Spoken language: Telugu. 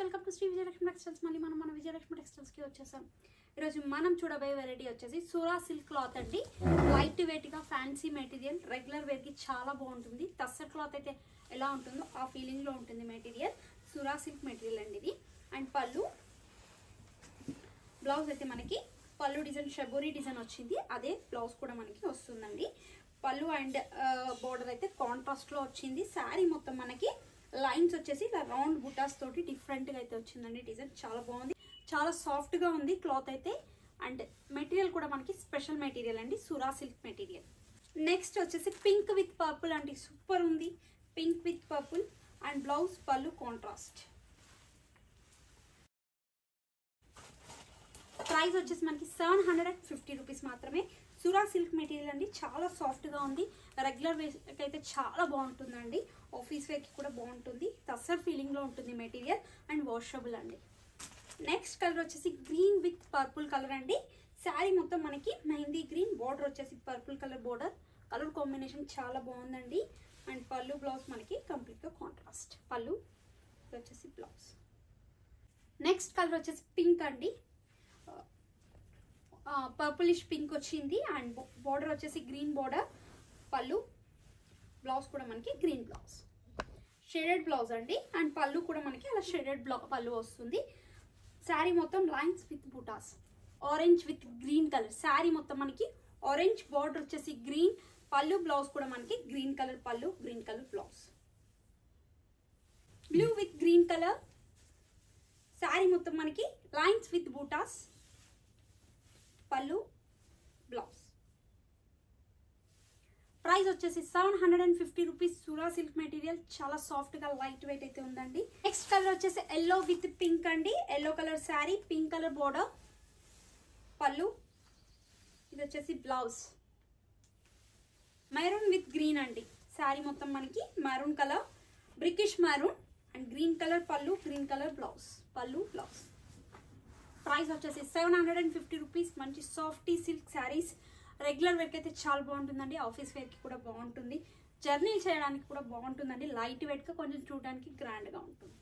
Welcome to Shri Vijayalakshmi textiles. మళ్ళీ మన విజయలక్ష్మి టెక్స్టైల్స్ కి వచ్చేసాం. ఈరోజు మనం చూడబోయే వెరైటీ వచ్చేసి సూరా సిల్క్ క్లాత్ అండి. లైట్ వెయిట్ గా ఫ్యాన్సీ మెటీరియల్, రెగ్యులర్ వేర్ కి చాలా బాగుంటుంది. టస్సర్ క్లాత్ అయితే ఎలా ఉంటుందో ఆ ఫీలింగ్ లో ఉంటుంది మెటీరియల్. సూరా సిల్క్ మెటీరియల్ అండి ఇది. అండ్ పళ్ళు, బ్లౌజ్ అయితే మనకి పళ్ళు డిజైన్ షబోరీ డిజైన్ వచ్చింది, అదే బ్లౌజ్ కూడా మనకి వస్తుందండి. పళ్ళు అండ్ బోర్డర్ అయితే కాంట్రాస్ట్ లో వచ్చింది. శారీ మొత్తం మనకి లైన్స్ వచ్చేసి ఇలా రౌండ్ బుటాస్ తోటి డిఫరెంట్ గా అయితే వచ్చిందండి. డిజైన్ చాలా బాగుంది, చాలా సాఫ్ట్ గా ఉంది క్లాత్ అయితే. అండ్ మెటీరియల్ కూడా మనకి స్పెషల్ మెటీరియల్ అండి, సూరా సిల్క్ మెటీరియల్. నెక్స్ట్ వచ్చేసి పింక్ విత్ పర్పుల్ అండి, సూపర్ ఉంది. Pink with purple and blouse పళ్ళు కాంట్రాస్ట్. ప్రైస్ వచ్చేసి మనకి 750 రూపీస్ మాత్రమే. సూరా సిల్క్ మెటీరియల్ అండి, చాలా సాఫ్ట్ గా ఉంది. రెగ్యులర్ వేర్ అయితే చాలా బాగుంటుందండి, ఆఫీస్ వేర్ కి కూడా బాగుంటుంది. టస్సర్ ఫీలింగ్ లో ఉంటుంది మెటీరియల్ అండ్ వాషబుల్ అండి. నెక్స్ట్ కలర్ వచ్చేసి గ్రీన్ విత్ పర్పుల్ కలర్ అండి. శారీ మొత్తం మనకి మెహందీ గ్రీన్, బోర్డర్ వచ్చేసి purple colour border. Colour combination చాలా బాగుందండి. అండ్ పళ్ళు బ్లౌజ్ మనకి కంప్లీట్ గా కాంట్రాస్ట్. పళ్ళు వచ్చేసి బ్లౌజ్. నెక్స్ట్ కలర్ వచ్చేసి పింక్ అండి, పర్పులిష్ పింక్ వచ్చింది. అండ్ బోర్డర్ వచ్చేసి గ్రీన్ బోర్డర్. పళ్ళు బ్లౌజ్ కూడా మనకి గ్రీన్ బ్లౌజ్, షేడెడ్ బ్లౌజ్ అండి. అండ్ పళ్ళు కూడా మనకి అలా షేడెడ్ పళ్ళు వస్తుంది. శారీ మొత్తం లైన్స్ విత్ బుటాస్, orange with green colour. Sari మొత్తం మనకి ఆరెంజ్, బోర్డర్ వచ్చేసి గ్రీన్, పళ్ళు బ్లౌజ్ కూడా మనకి green colour pallu, green colour blouse. Blue with green colour. Sari మొత్తం మనకి లైన్స్ విత్ బుటాస్, పళ్ళు బ్లౌజ్. ప్రైస్ వచ్చేసి 750 రూపీస్. సూరా సిల్క్ మెటీరియల్ చాలా సాఫ్ట్ గా లైట్ వెయిట్ అయితే ఉందండి. నెక్స్ట్ కలర్ వచ్చేసి ఎల్లో విత్ పింక్ అండి. Yellow colour sari, pink colour border, పళ్ళు. ఇది వచ్చేసి బ్లౌజ్. మెరూన్ విత్ గ్రీన్ అండి. శారీ మొత్తం మనకి maroon colour, brickish maroon and green colour pallu, green colour blouse. Pallu blouse. Price వచ్చేసి 750 రూపీస్. మంచి సాఫ్టీ సిల్క్ శారీస్, రెగ్యులర్ వేర్కి అయితే చాలా బాగుంటుందండి. ఆఫీస్ వేర్కి కూడా బాగుంటుంది, జర్నీ చేయడానికి కూడా బాగుంటుందండి. లైట్ వెయిట్గా కొంచెం చూడడానికి గ్రాండ్గా ఉంటుంది.